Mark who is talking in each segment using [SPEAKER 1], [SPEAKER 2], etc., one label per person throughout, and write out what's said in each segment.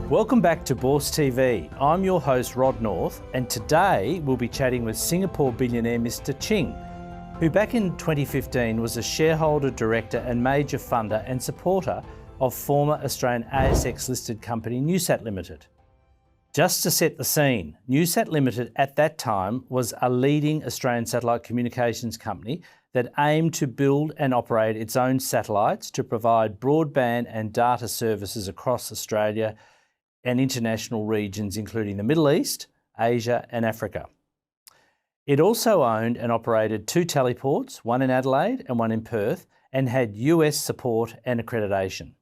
[SPEAKER 1] Welcome back to BourseTV. I'm your host Rod North, and today we'll be chatting with Singapore billionaire Mr. Ching, who back in 2015 was a shareholder, director and major funder and supporter of former Australian ASX listed company NewSat Limited. Just to set the scene, NewSat Limited at that time was a leading Australian satellite communications company that aimed to build and operate its own satellites to provide broadband and data services across Australia and international regions, including the Middle East, Asia and Africa. It also owned and operated 2 teleports, one in Adelaide and one in Perth, and had US support and accreditation.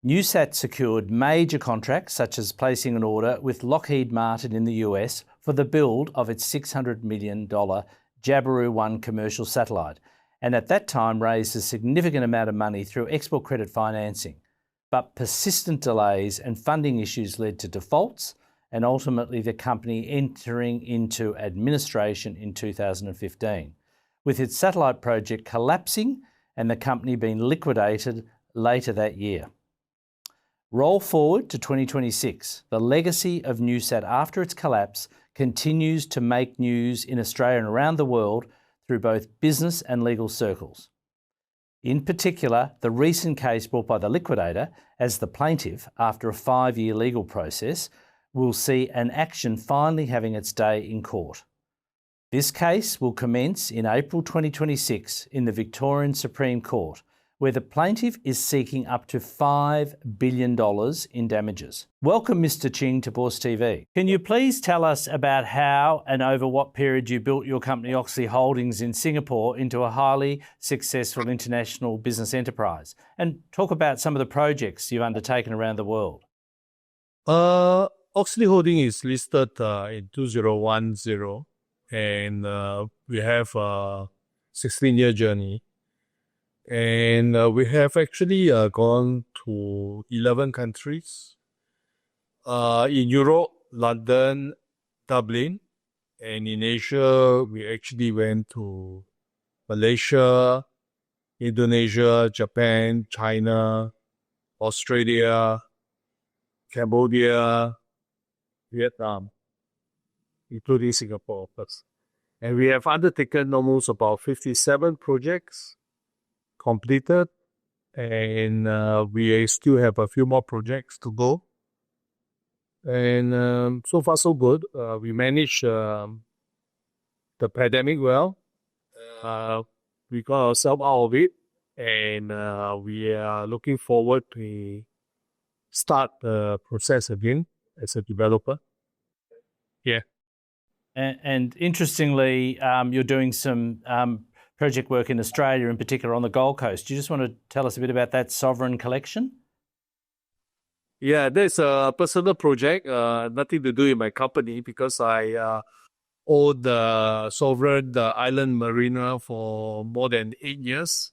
[SPEAKER 1] NewSat secured major contracts, such as placing an order with Lockheed Martin in the US for the build of its $600 million Jabiru-1 commercial satellite, and at that time raised a significant amount of money through export credit financing. But persistent delays and funding issues led to defaults and ultimately the company entering into administration in 2015, with its satellite project collapsing and the company being liquidated later that year. Roll forward to 2026. The legacy of NewSat after its collapse continues to make news in Australia and around the world through both business and legal circles. In particular, the recent case brought by the liquidator as the plaintiff after a 5-year legal process will see an action finally having its day in court. This case will commence in April 2026 in the Victorian Supreme Court, where the plaintiff is seeking up to $5 billion in damages. Welcome, Mr. Ching, to BourseTV. Can you please tell us about how and over what period you built your company Oxley Holdings in Singapore into a highly successful international business enterprise? And talk about some of the projects you've undertaken around the world.
[SPEAKER 2] Oxley Holdings is listed in 2010, and we have a 16-year journey. And we have actually gone to 11 countries. In Europe, London, Dublin, and in Asia, we actually went to Malaysia, Indonesia, Japan, China, Australia, Cambodia, Vietnam, including Singapore, of course. And we have undertaken almost about 57 projects completed, and we still have a few more projects to go. And so far so good. We managed the pandemic well. We got ourselves out of it, and we are looking forward to start the process again as a developer. Yeah.
[SPEAKER 1] And interestingly, you're doing some project work in Australia, in particular on the Gold Coast. Do you just want to tell us a bit about that sovereign collection?
[SPEAKER 2] Yeah, that's a personal project, nothing to do with my company, because I owned the sovereign island marina for more than 8 years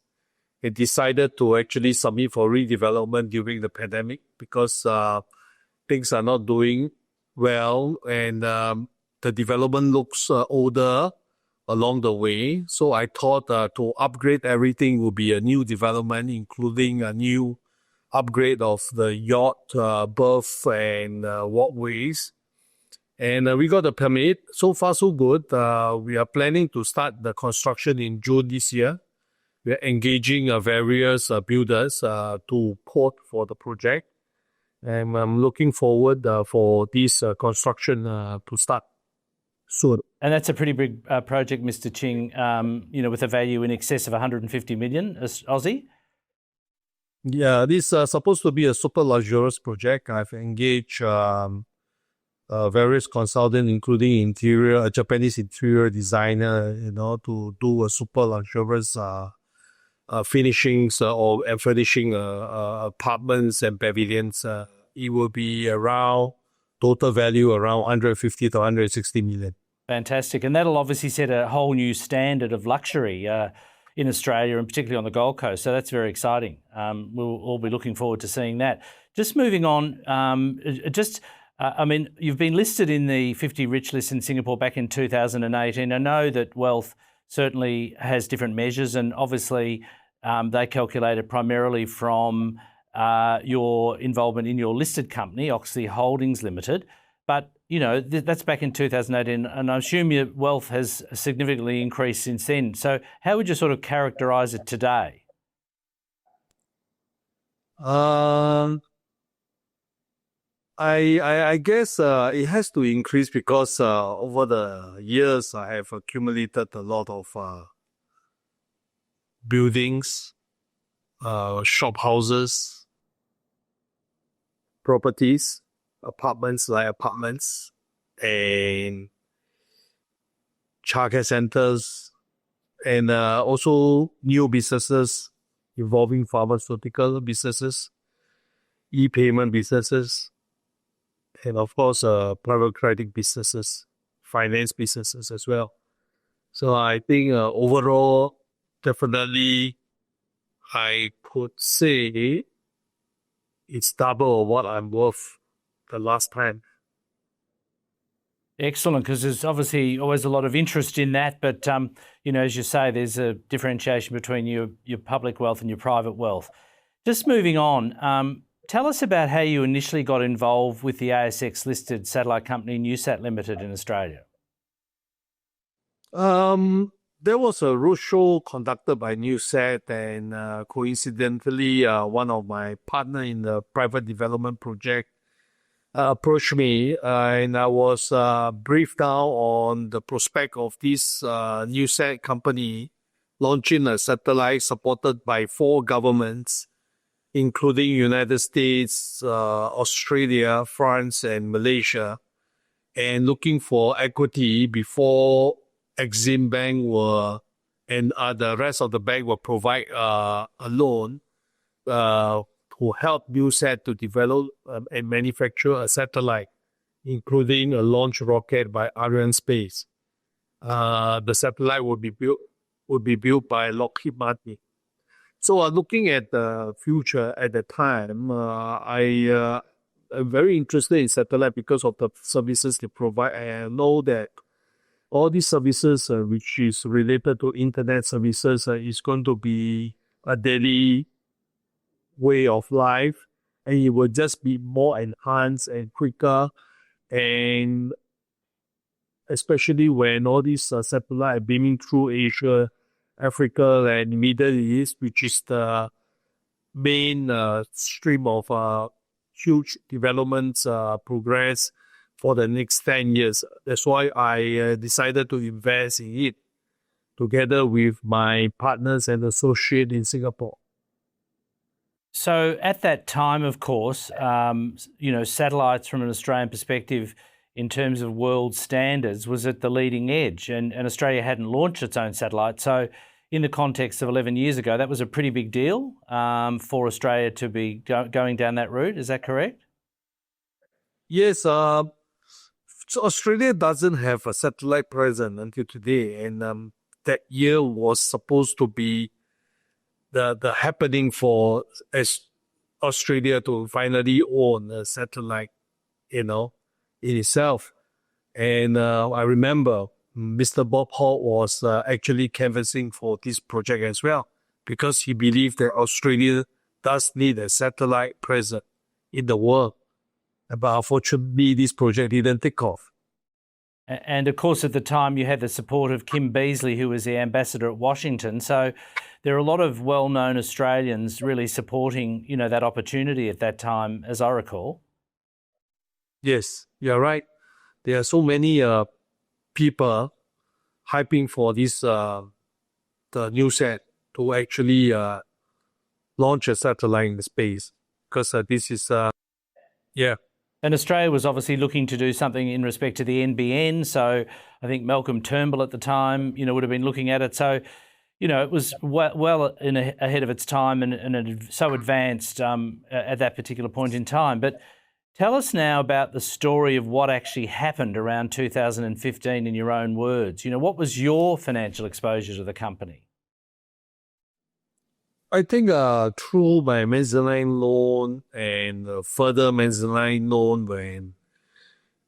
[SPEAKER 2] and decided to actually submit for redevelopment during the pandemic because things are not doing well, and the development looks older along the way. So I thought to upgrade everything would be a new development, including a new upgrade of the yacht berth and walkways. And we got the permit. So far so good. We are planning to start the construction in June this year. We are engaging various builders to quote for the project. And I'm looking forward for this construction to start soon.
[SPEAKER 1] And that's a pretty big project, Mr. Ching, with a value in excess of 150 million Aussie.
[SPEAKER 2] Yeah, this is supposed to be a super luxurious project. I've engaged various consultants, including a Japanese interior designer, to do a super luxurious finishings and furnishing apartments and pavilions. It will be around total value around 150 to 160 million.
[SPEAKER 1] Fantastic. And that'll obviously set a whole new standard of luxury in Australia and particularly on the Gold Coast. So that's very exciting. We'll all be looking forward to seeing that. Just moving on, you've been listed in the 50 Rich list in Singapore back in 2018. I know that wealth certainly has different measures, and obviously they calculate it primarily from your involvement in your listed company, Oxley Holdings Limited. But, that's back in 2018, and I assume your wealth has significantly increased since then. So how would you sort of characterise it today?
[SPEAKER 2] I guess it has to increase because over the years I have accumulated a lot of buildings, shop houses, properties, apartments, and childcare centers, and also new businesses involving pharmaceutical businesses, e-payment businesses, and of course, private credit businesses, finance businesses as well. So I think overall, definitely, I could say it's double of what I'm worth the last time.
[SPEAKER 1] Excellent, because there's obviously always a lot of interest in that. But, as you say, there's a differentiation between your public wealth and your private wealth. Just moving on, tell us about how you initially got involved with the ASX-listed satellite company NewSat Limited in Australia.
[SPEAKER 2] There was a roadshow conducted by NewSat, and coincidentally, one of my partner in the private development project approached me, and I was briefed now on the prospect of this NewSat company launching a satellite supported by 4 governments, including United States, Australia, France, and Malaysia, and looking for equity before Exim Bank and the rest of the bank will provide a loan to help NewSat to develop and manufacture a satellite, including a launch rocket by Arianespace. The satellite would be built by Lockheed Martin. So looking at the future at the time, I am very interested in satellite because of the services they provide. And I know that all these services, which is related to internet services, is going to be a daily way of life, and it will just be more enhanced and quicker, and especially when all these satellites are beaming through Asia, Africa, and Middle East, which is the main stream of huge developments progress for the next 10 years. That's why I decided to invest in it together with my partners and associates in Singapore.
[SPEAKER 1] So at that time, of course, satellites from an Australian perspective in terms of world standards was at the leading edge, and Australia hadn't launched its own satellite. So in the context of 11 years ago, that was a pretty big deal for Australia to be going down that route. Is that correct?
[SPEAKER 2] Yes. So Australia doesn't have a satellite present until today, and that year was supposed to be the happening for Australia to finally own a satellite, in itself. And I remember Mr. Bob Hawke was actually canvassing for this project as well, because he believed that Australia does need a satellite present in the world. But unfortunately, this project didn't take off.
[SPEAKER 1] And of course, at the time, you had the support of Kim Beazley, who was the ambassador at Washington. So there are a lot of well-known Australians really supporting, that opportunity at that time, as I recall.
[SPEAKER 2] Yes, you're right. There are so many people hyping for this the NewSat to actually launch a satellite in space, because this is yeah.
[SPEAKER 1] And Australia was obviously looking to do something in respect to the NBN. So I think Malcolm Turnbull at the time, would have been looking at it. So, it was well ahead of its time and so advanced at that particular point in time. But tell us now about the story of what actually happened around 2015 in your own words. What was your financial exposure to the company?
[SPEAKER 2] I think through my mezzanine loan and further mezzanine loan when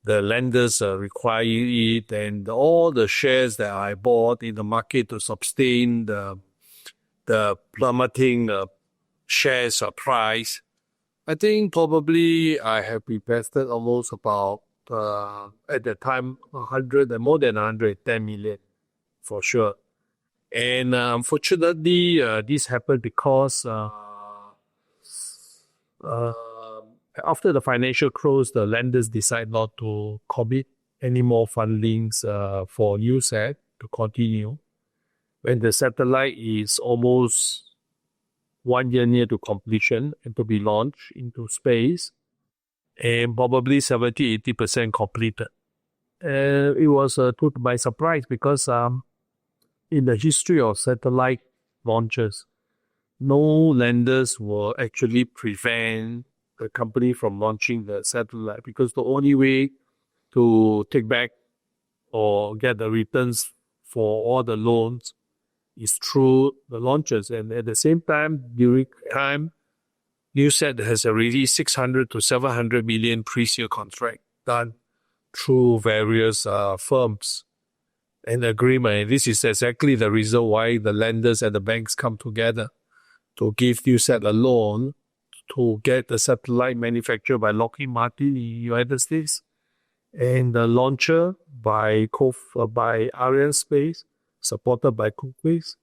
[SPEAKER 2] the lenders require it, and all the shares that I bought in the market to sustain the plummeting shares price, I think probably I have invested almost about, at the time, 100 and more than 110 million for sure. And unfortunately, this happened because uh, after the financial close, the lenders decide not to commit any more fundings for NewSat to continue. When the satellite is almost 1 year near to completion and to be launched into space, and probably 70-80% completed. It was took by surprise because in the history of satellite launches, no lenders will actually prevent the company from launching the satellite, because the only way to take back or get the returns for all the loans is through the launches. And at the same time, during time, NewSat has already 600 to 700 million pre-sale contract done through various firms and agreement. This is exactly the reason why the lenders and the banks come together to give NewSat a loan to get the satellite manufactured by Lockheed Martin in the United States and the launcher by Arianespace, supported by Cookbase.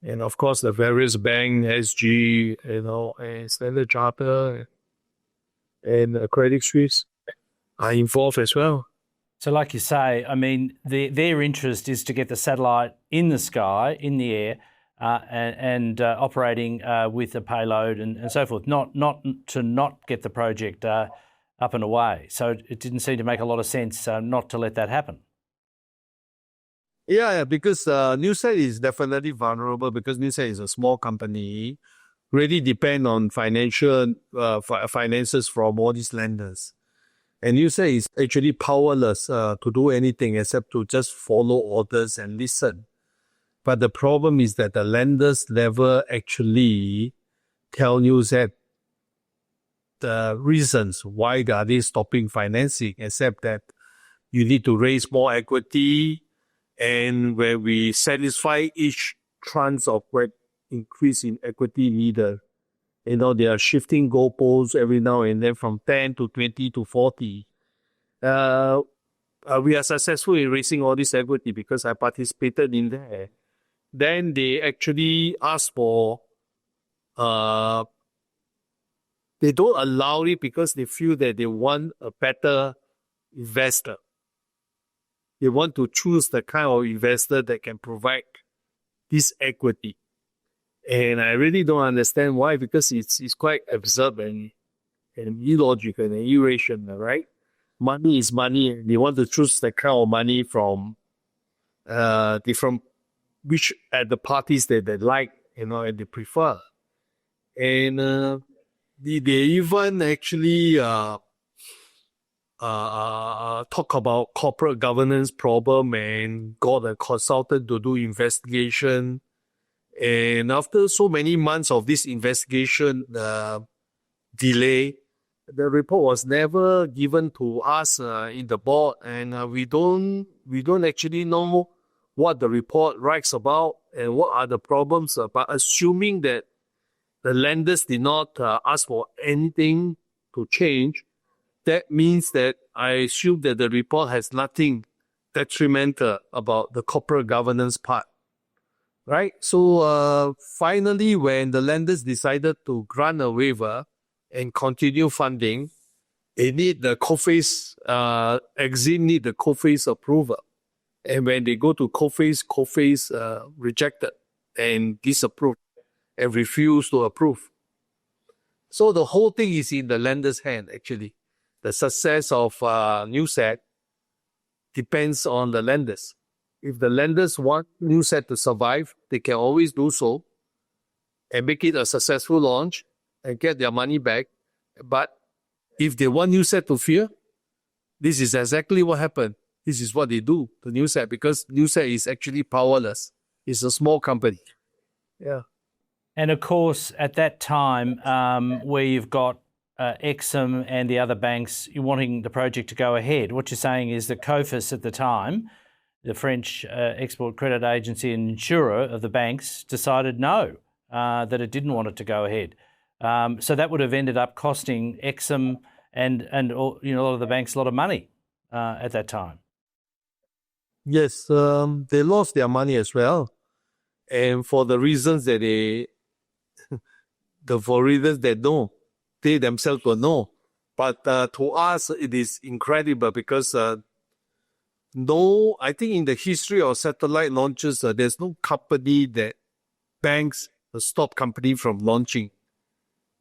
[SPEAKER 2] And of course, the various bank, SG, and Standard Chartered and Credit Suisse are involved as well.
[SPEAKER 1] So like you say, I mean, their interest is to get the satellite in the sky, in the air, and operating with a payload and so forth, not to not get the project up and away. So it didn't seem to make a lot of sense not to let that happen.
[SPEAKER 2] Yeah, because NewSat is definitely vulnerable because NewSat is a small company, really depend on finances from all these lenders. And NewSat is actually powerless to do anything except to just follow orders and listen. But the problem is that the lenders never actually tell NewSat the reasons why are they stopping financing, except that you need to raise more equity, and where we satisfy each tranche of increase in equity needed. They are shifting goalposts every now and then from 10 to 20 to 40. We are successful in raising all this equity because I participated in there. Then they actually ask for, they don't allow it because they feel that they want a better investor. They want to choose the kind of investor that can provide this equity. And I really don't understand why, because it's quite absurd and illogical and irrational, right? Money is money, and they want to choose the kind of money from different, which at the parties that they like, and they prefer. And they even actually talk about corporate governance problem and got a consultant to do investigation. And after so many months of this investigation delay, the report was never given to us in the board, and we don't actually know what the report writes about and what are the problems. But assuming that the lenders did not ask for anything to change, that means that I assume that the report has nothing detrimental about the corporate governance part, right? So finally, when the lenders decided to grant a waiver and continue funding, they need the COFACE, Exim need the COFACE approval. And when they go to COFACE rejected and disapproved and refused to approve. So the whole thing is in the lender's hand, actually. The success of NewSat depends on the lenders. If the lenders want NewSat to survive, they can always do so and make it a successful launch and get their money back. But if they want NewSat to fail, this is exactly what happened. This is what they do to NewSat, because NewSat is actually powerless. It's a small company. Yeah.
[SPEAKER 1] And of course, at that time, where you've got Exim and the other banks wanting the project to go ahead, what you're saying is that COFACE at the time, the French export credit agency and insurer of the banks, decided no, that it didn't want it to go ahead. So that would have ended up costing Exim and a lot of the banks a lot of money at that time.
[SPEAKER 2] Yes, they lost their money as well. And for the reasons that for reasons that they themselves will know. But to us, it is incredible because I think in the history of satellite launches, there's no company that banks stop company from launching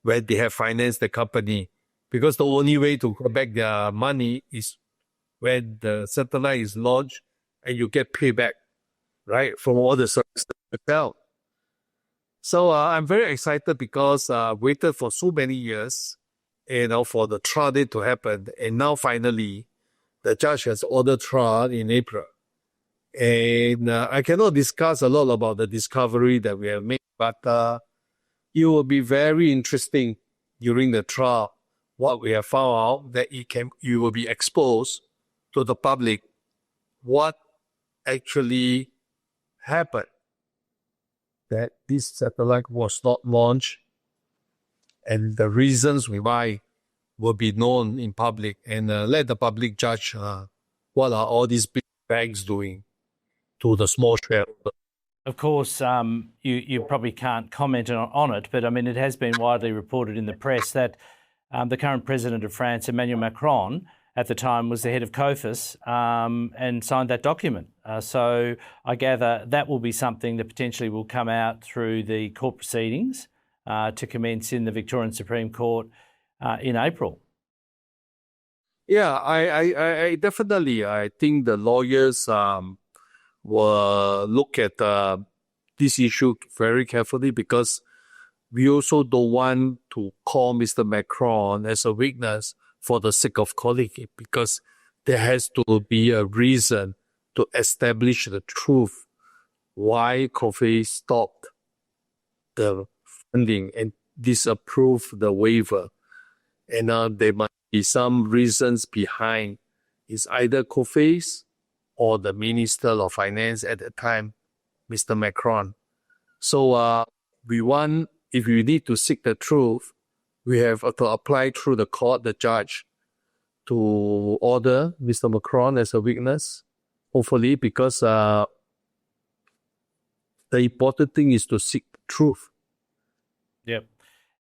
[SPEAKER 2] where they have financed the company. Because the only way to get back their money is when the satellite is launched and you get payback, right, from all the services you felt. So I'm very excited because I waited for so many years, for the trial date to happen. And now finally, the judge has ordered trial in April. And I cannot discuss a lot about the discovery that we have made, but it will be very interesting during the trial what we have found out, that you will be exposed to the public what actually happened, that this satellite was not launched, and the reasons why will be known in public, and let the public judge what are all these big banks doing to the small shareholder.
[SPEAKER 1] Of course, you probably can't comment on it, but I mean, it has been widely reported in the press that the current president of France, Emmanuel Macron, at the time was the head of COFIS and signed that document. So I gather that will be something that potentially will come out through the court proceedings to commence in the Victorian Supreme Court in April.
[SPEAKER 2] Yeah, I definitely, I think the lawyers will look at this issue very carefully, because we also don't want to call Mr. Macron as a witness for the sake of calling it, because there has to be a reason to establish the truth why COFI stopped the funding and disapproved the waiver. And there might be some reasons behind. It's either COFI or the Minister of Finance at the time, Mr. Macron. So if we need to seek the truth, we have to apply through the court, the judge, to order Mr. Macron as a witness, hopefully, because the important thing is to seek the truth.
[SPEAKER 1] Yep.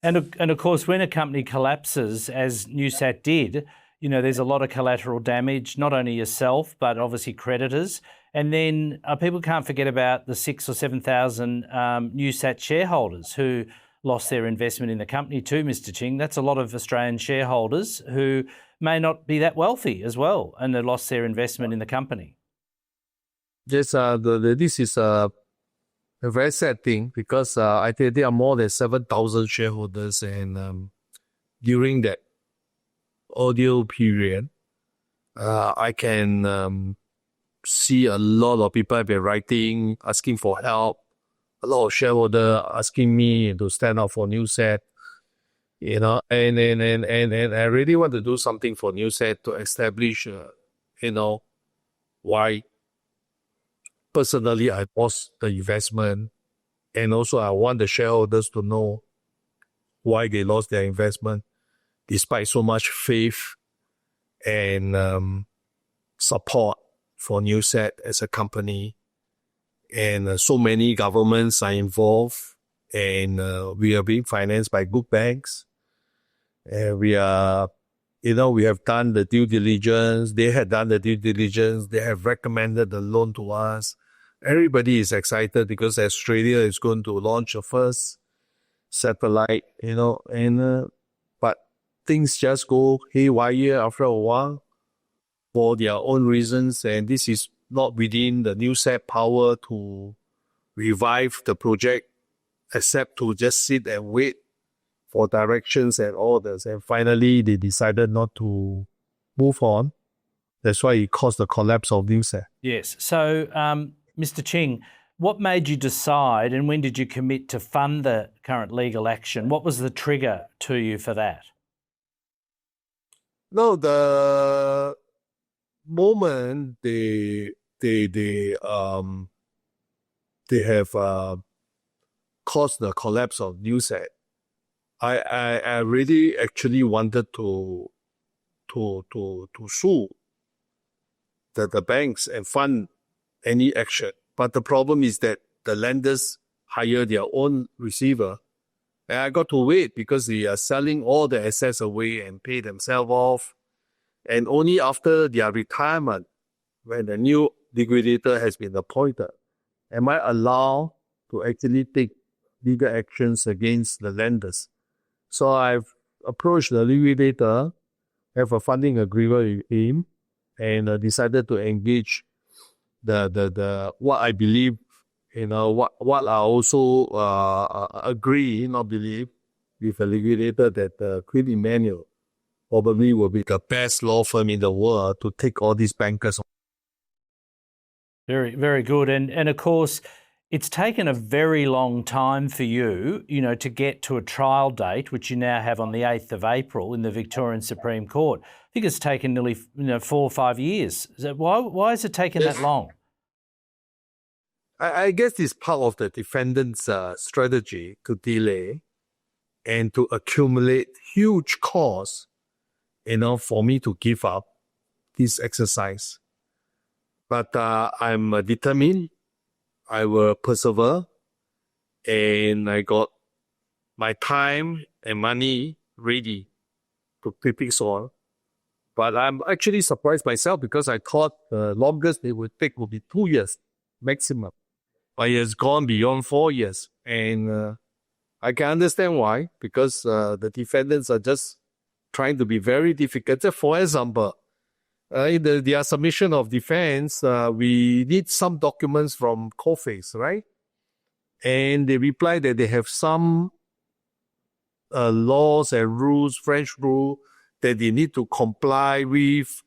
[SPEAKER 1] And of course, when a company collapses, as NewSat did, there's a lot of collateral damage, not only yourself, but obviously creditors. And then people can't forget about the 6,000 or 7,000 NewSat shareholders who lost their investment in the company too, Mr. Ching. That's a lot of Australian shareholders who may not be that wealthy as well, and they lost their investment in the company.
[SPEAKER 2] Yes, this is a very sad thing, because I think there are more than 7,000 shareholders, and during that audio period, I can see a lot of people have been writing, asking for help. A lot of shareholders asking me to stand up for NewSat, and I really want to do something for NewSat to establish, why personally I lost the investment, and also I want the shareholders to know why they lost their investment, despite so much faith and support for NewSat as a company. And so many governments are involved, and we are being financed by good banks. And we have done the due diligence. They had done the due diligence. They have recommended the loan to us. Everybody is excited because Australia is going to launch a first satellite, but things just go haywire after a while for their own reasons. And this is not within the NewSat power to revive the project, except to just sit and wait for directions and orders. And finally, they decided not to move on. That's why it caused the collapse of NewSat.
[SPEAKER 1] Yes. So, Mr. Ching, what made you decide, and when did you commit to fund the current legal action? What was the trigger to you for that?
[SPEAKER 2] No, the moment they have caused the collapse of NewSat, I really actually wanted to sue the banks and fund any action. But the problem is that the lenders hire their own receiver. And I got to wait because they are selling all the assets away and pay themselves off. And only after their retirement, when the new liquidator has been appointed, am I allowed to actually take legal actions against the lenders. So I've approached the liquidator, have a funding agreement with him, and decided to engage the what I believe, what I also agree, not believe, with the liquidator that Queen Emmanuel probably will be the best law firm in the world to take all these bankers.
[SPEAKER 1] Very, very good. And of course, it's taken a very long time for you, to get to a trial date, which you now have on the 8th of April in the Victorian Supreme Court. I think it's taken nearly 4 or 5 years. Why has it taken that long?
[SPEAKER 2] I guess it's part of the defendant's strategy to delay and to accumulate huge costs, for me to give up this exercise. But I'm determined. I will persevere, and I got my time and money ready to keep it on. But I'm actually surprised myself because I thought the longest it would take would be 2 years maximum. But it has gone beyond 4 years. And I can understand why, because the defendants are just trying to be very difficult. For example, in their submission of defense, we need some documents from Coface, right? And they reply that they have some laws and rules, French rule, that they need to comply with.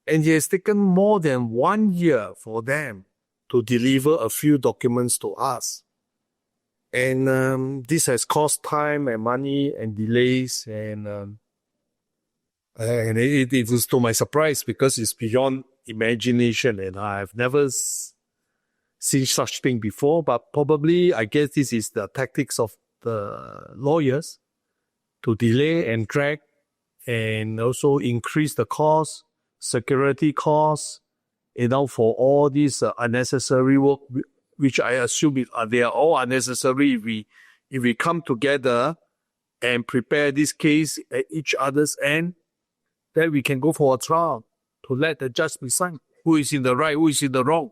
[SPEAKER 2] And it has taken more than 1 year for them to deliver a few documents to us. And this has cost time and money and delays, and it was to my surprise because it's beyond imagination, and I've never seen such thing before. But probably, I guess this is the tactics of the lawyers to delay and drag, and also increase the cost, security costs, for all this unnecessary work, which I assume they are all unnecessary. If we come together and prepare this case at each other's end, then we can go for a trial to let the judge decide who is in the right, who is in the wrong.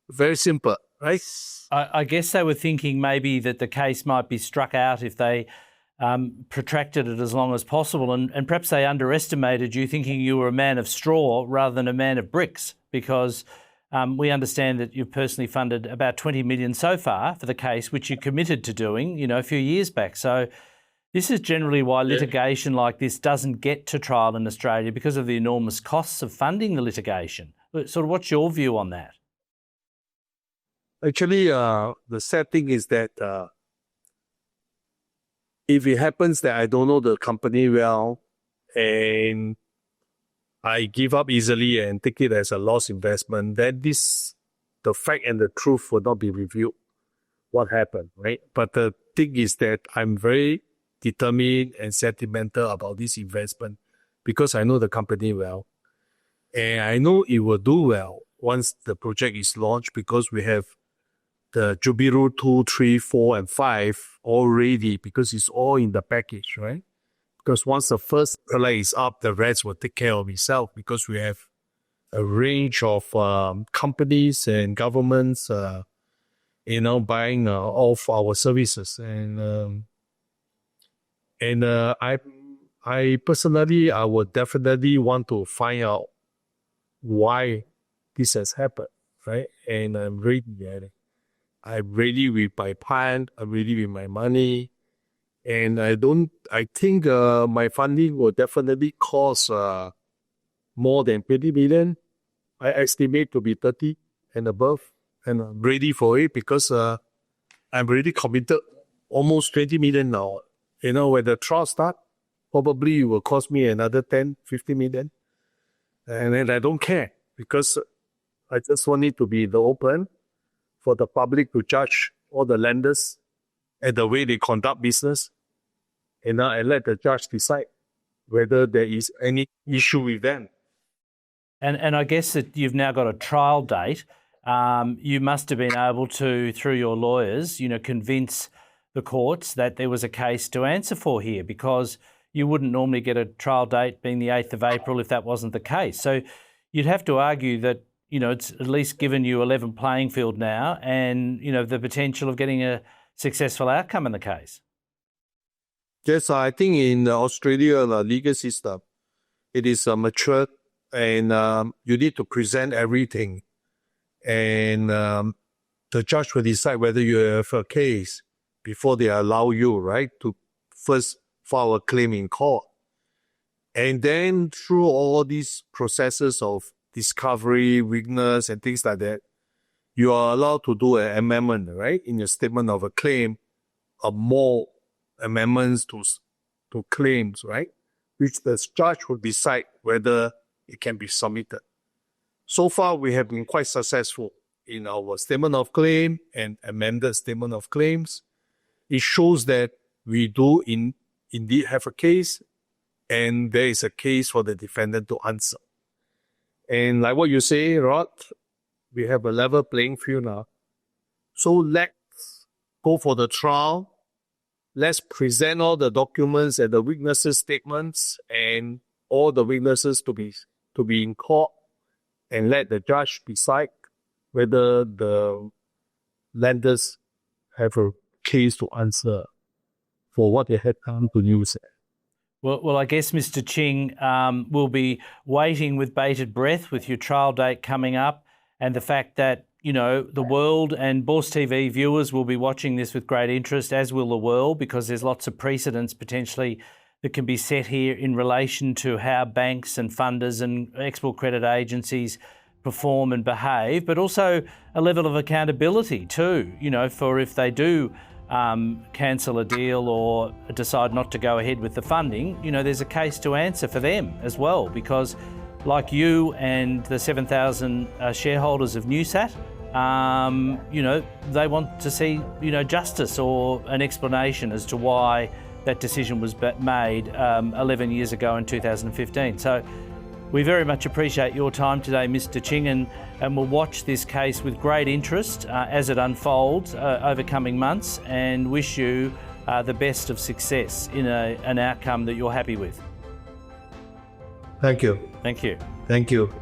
[SPEAKER 2] Very simple, right?
[SPEAKER 1] I guess they were thinking maybe that the case might be struck out if they protracted it as long as possible, and perhaps they underestimated you, thinking you were a man of straw rather than a man of bricks, because we understand that you've personally funded about 20 million so far for the case, which you committed to doing, a few years back. So this is generally why litigation like this doesn't get to trial in Australia, because of the enormous costs of funding the litigation. Sort of, what's your view on that?
[SPEAKER 2] Actually, the sad thing is that if it happens that I don't know the company well and I give up easily and take it as a loss investment, then the fact and the truth will not be revealed what happened, right? But the thing is that I'm very determined and sentimental about this investment because I know the company well. And I know it will do well once the project is launched, because we have the Jubilee 2, 3, 4, and 5 already, because it's all in the package, right? Because once the first pillar is up, the rest will take care of itself, because we have a range of companies and governments, buying off our services. And I personally, I would definitely want to find out why this has happened, right? And I'm ready at it. I'm ready with my plan. I'm ready with my money. And I think my funding will definitely cost more than 20 million. I estimate to be 30 and above. And I'm ready for it because I'm already committed almost 20 million now. When the trial starts, probably it will cost me another 10, 50 million. And then I don't care, because I just want it to be in the open for the public to judge all the lenders and the way they conduct business. and let the judge decide whether there is any issue with them.
[SPEAKER 1] And I guess that you've now got a trial date. You must have been able to, through your lawyers, convince the courts that there was a case to answer for here, because you wouldn't normally get a trial date being the 8th of April if that wasn't the case. So you'd have to argue that, it's at least given you a level playing field now and, the potential of getting a successful outcome in the case.
[SPEAKER 2] Yes, I think in Australia, the legal system, it is mature, and you need to present everything. And the judge will decide whether you have a case before they allow you, right, to first file a claim in court. And then through all these processes of discovery, witness, and things like that, you are allowed to do an amendment, right, in your statement of a claim, or more amendments to claims, right, which the judge will decide whether it can be submitted. So far, we have been quite successful in our statement of claim and amended statement of claims. It shows that we do indeed have a case, and there is a case for the defendant to answer. And like what you say, Rod, we have a level playing field now. So let's go for the trial. Let's present all the documents and the witnesses' statements and all the witnesses to be in court, and let the judge decide whether the lenders have a case to answer for what they had done to NewSat.
[SPEAKER 1] Well, I guess, Mr. Ching, we'll be waiting with bated breath with your trial date coming up, and the fact that, the world and BourseTV viewers will be watching this with great interest, as will the world, because there's lots of precedents potentially that can be set here in relation to how banks and funders and export credit agencies perform and behave, but also a level of accountability too, for if they do cancel a deal or decide not to go ahead with the funding, there's a case to answer for them as well, because like you and the 7,000 shareholders of NewSat, they want to see, justice or an explanation as to why that decision was made 11 years ago in 2015. So we very much appreciate your time today, Mr. Ching, and we'll watch this case with great interest as it unfolds over coming months, and wish you the best of success in an outcome that you're happy with.
[SPEAKER 2] Thank you.
[SPEAKER 1] Thank you.
[SPEAKER 2] Thank you.